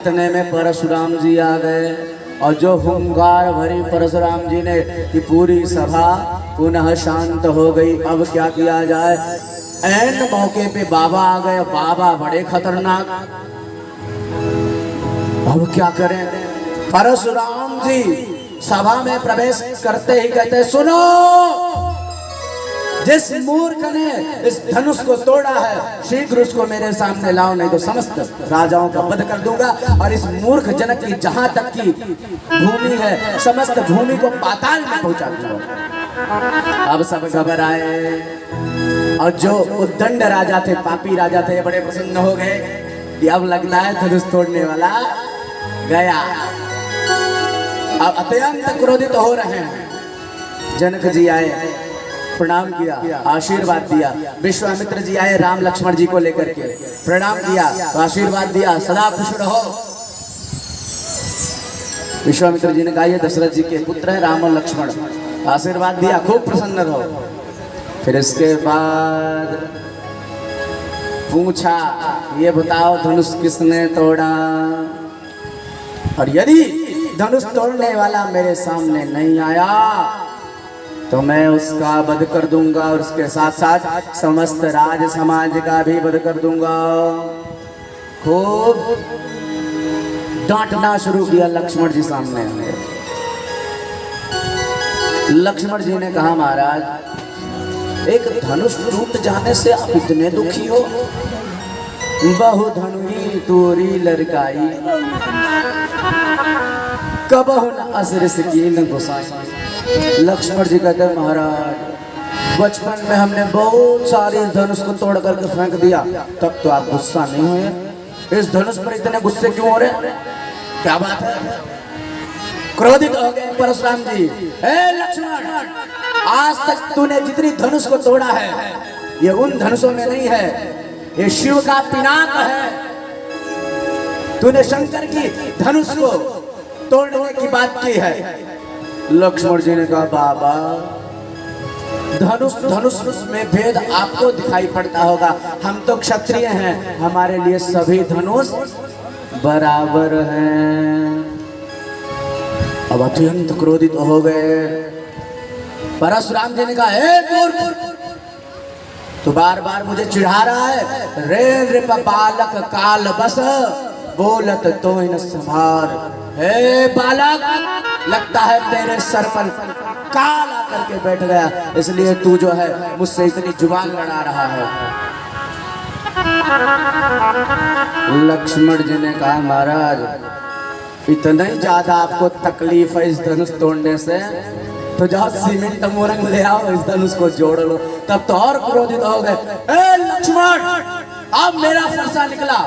इतने में परशुराम जी आ गए और जो हुंकार भरी परशुराम जी ने कि पूरी सभा पुनः शांत हो गई। अब क्या किया जाए? ऐन मौके पे बाबा आ गए। बाबा बड़े खतरनाक। अब क्या करें? परशुराम जी सभा में प्रवेश करते ही कहते, सुनो, जिस मूर्ख ने इस धनुष को तोड़ा है शीघ्र उसको मेरे सामने लाओ, नहीं तो समस्त राजाओं का वध कर दूंगा और इस मूर्ख जनक की जहां तक की भूमि है समस्त भूमि को पाताल में पहुंचा दूंगा। अब सब खबर आए और जो उद्दंड राजा थे, पापी राजा थे, बड़े प्रसन्न हो गए कि अब लगता है धनुष तोड़ने वाला गया। अब अत्यंत क्रोधित हो रहे हैं। जनक जी आए, प्रणाम किया, आशीर्वाद दिया। विश्वामित्र जी आए राम लक्ष्मण जी को लेकर के, प्रणाम किया, आशीर्वाद दिया, सदा खुश रहो। विश्वामित्र जी ने कहा ये दशरथ जी के पुत्र है राम और लक्ष्मण, आशीर्वाद दिया, खूब प्रसन्न रहो। फिर इसके बाद पूछा, ये बताओ धनुष किसने तोड़ा? और यदि धनुष तोड़ने वाला मेरे सामने नहीं आया तो मैं उसका वध कर दूंगा और उसके साथ साथ समस्त राज समाज का भी वध कर दूंगा। खूब डांटना शुरू किया लक्ष्मण जी सामने। लक्ष्मण जी ने कहा, महाराज एक धनुष टूट जाने से आप इतने दुखी हो? बहु धनुही तोरी लड़काई, कबहु न असरस की न गुसाई। लक्ष्मण जी कहते हैं, महाराज बचपन में हमने बहुत सारे धनुष को तोड़ करके फेंक दिया, तब तो आप गुस्सा नहीं हुए। इस धनुष पर इतने गुस्से क्यों हो रहे? क्या बात है? क्रोधित हो गए परशुराम जी। ए लक्ष्मण, आज तक तूने जितनी धनुष को तोड़ा है ये उन धनुषों में नहीं है, ये शिव का पिनाक है। तूने शंकर की धनुष को तोड़ने की बात की है। लक्ष्मण जी ने कहा, बाबा धनुष में भेद आपको दिखाई पड़ता होगा, हम तो क्षत्रिय हैं, हमारे लिए सभी धनुष बराबर हैं। अब अत्यंत क्रोधित हो गए। परशुराम जी ने कहा, हे मूर्ख, तू बार बार मुझे चिढ़ा रहा है। रे रिप बालक काल बस, बोलत तो इन संभार। हे बालक, लगता है तेरे सर पर काल आकर के बैठ गया, इसलिए तू जो है मुझसे इतनी जुबान लड़ा रहा है। लक्ष्मण जी ने कहा, महाराज इतना ही ज्यादा आपको तकलीफ है इस धनुष तोड़ने से, तो जाओ सीमेंट मोरंग ले आओ, इस धनुष को जोड़ लो। तब तो और क्रोधित हो गए। ए लक्ष्मण, अब मेरा फरसा निकला,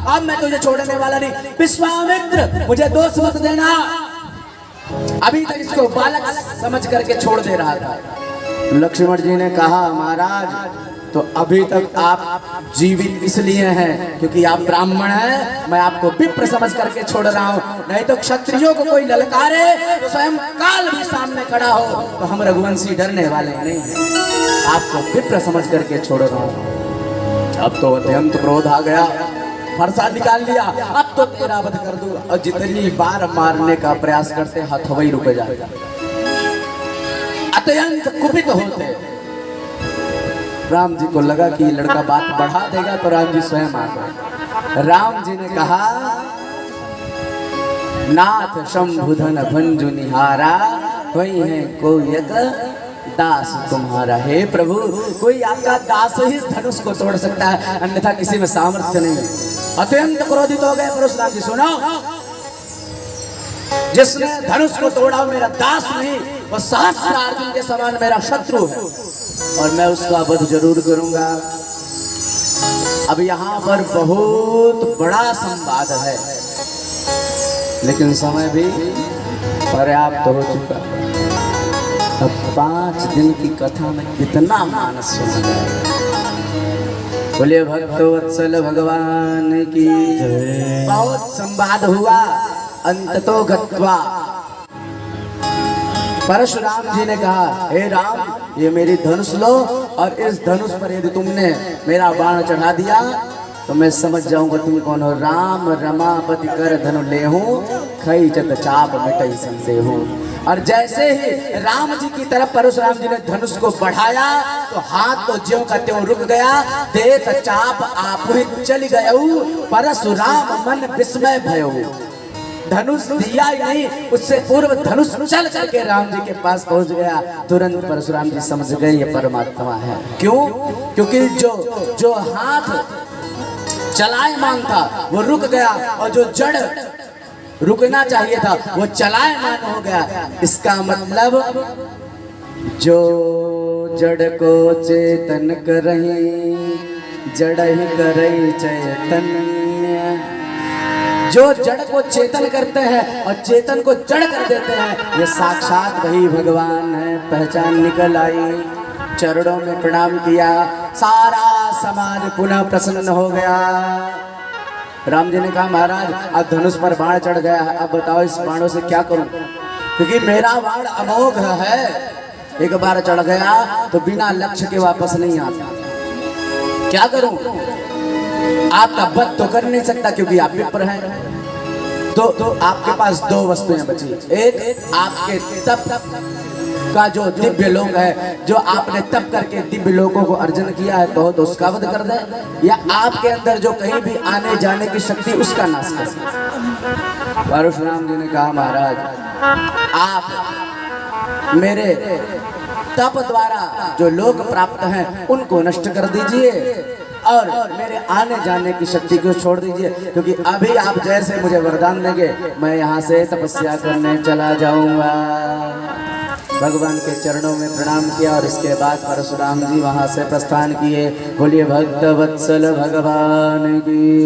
अब मैं तुझे छोड़ने वाला नहीं। विश्वामित्र, मुझे दोष मत देना। अभी तक इसको बालक समझ करके छोड़ दे रहा था। लक्ष्मण जी ने कहा, महाराज तो अभी तक आप जीवित इसलिए हैं क्योंकि आप ब्राह्मण हैं, मैं आपको विप्र समझ करके छोड़ रहा हूँ, नहीं तो क्षत्रियों को कोई ललकारे तो स्वयं काल भी सामने खड़ा हो तो हम रघुवंशी डरने वाले नहीं हैं। आपको विप्र समझ करके छोड़ रहा हूँ। अब तो अत्यंत क्रोध आ गया, फरसा निकाल लिया, अब तो तेरा वध कर दूं। और जितनी बार मारने का प्रयास करते हथवई रुक जाएगा। अत्यंत कुपित होते। राम जी को लगा कि लड़का बात बढ़ा देगा तो राम जी स्वयं आ गए। राम जी ने कहा, नाथ शंभुधन भंजु निहारा, वही है कोई एक दास तुम्हारा। हे प्रभु, कोई आपका दास ही धनुष को तोड़ सकता है, अन्यथा किसी में सामर्थ्य नहीं। अत्यंत क्रोधित हो गए परशुराम जी। सुनो, जिसने धनुष को तोड़ा मेरा दास नहीं, वह सहस्रार्जुन के समान मेरा शत्रु है और मैं उसका वध जरूर करूंगा। अब यहाँ पर बहुत बड़ा संवाद है, लेकिन समय भी पर्याप्त हो चुका। अब 5 दिन की कथा में कितना मानस सुना जाए। बोलिए भक्तवत्सल भगवान की जय। बहुत संवाद हुआ, अंततो गत्वा परशुराम जी ने कहा, हे राम, ये मेरी धनुष लो और इस धनुष पर यदि तुमने मेरा बाण चढ़ा दिया तो मैं समझ जाऊंगा तुम कौन हो। राम रमापति कर धनु लेहूं, खई जत चाप मिटई संदेहू। और जैसे ही राम जी की तरफ परशुराम जी ने धनुष को बढ़ाया तो हाथ तो ज्यों का त्यों रुक गया। देख चाप आप ही चल गयऊ, परशुराम मन विस्मय भयऊ। धनुष दिया ही नहीं, उससे पूर्व धनुष चल करके राम जी के पास पहुंच गया। तुरंत परशुराम जी समझ गए ये परमात्मा है। क्यों? क्योंकि जो हाथ चलायमान था वो रुक गया, और जो जड़ रुकना चाहिए था वो चलायमान हो गया। इसका मतलब जो जड़ को चेतन करही, जड़ ही करही चैतन्य। जो जड़ को चेतन करते हैं और चेतन को जड़ कर देते हैं, ये साक्षात वही भगवान है। पहचान निकल आई। चरणों में प्रणाम किया, सारा समाज पुनः प्रसन्न हो गया। राम जी ने कहा महाराज अब धनुष पर बाण चढ़ गया है, अब बताओ इस बाणों से क्या करूं, क्योंकि मेरा बाण अमोघ है। एक बार चढ़ गया तो बिना लक्ष्य के वापस नहीं आता। क्या करूं? आपका वध तो कर नहीं सकता क्योंकि आप विप्र हैं। तो आपके पास दो वस्तुएं बची। एक आपके तप का जो दिव्य लोक है, जो आपने तप करके दिव्य लोकों को अर्जन किया है, तो उसका वध कर दे, या आपके अंदर जो कहीं भी आने जाने की शक्ति उसका नाश कर दे। परशुराम जी ने कहा महाराज आप मेरे तप द्वारा जो लोक प्राप्त हैं उनको नष्ट कर दीजिए और मेरे आने जाने की शक्ति को छोड़ दीजिए, क्योंकि अभी आप जैसे मुझे वरदान देंगे मैं यहाँ से तपस्या करने चला जाऊंगा। भगवान के चरणों में प्रणाम किया और इसके बाद परशुराम जी वहां से प्रस्थान किए। बोलिए भक्त वत्सल भगवान की।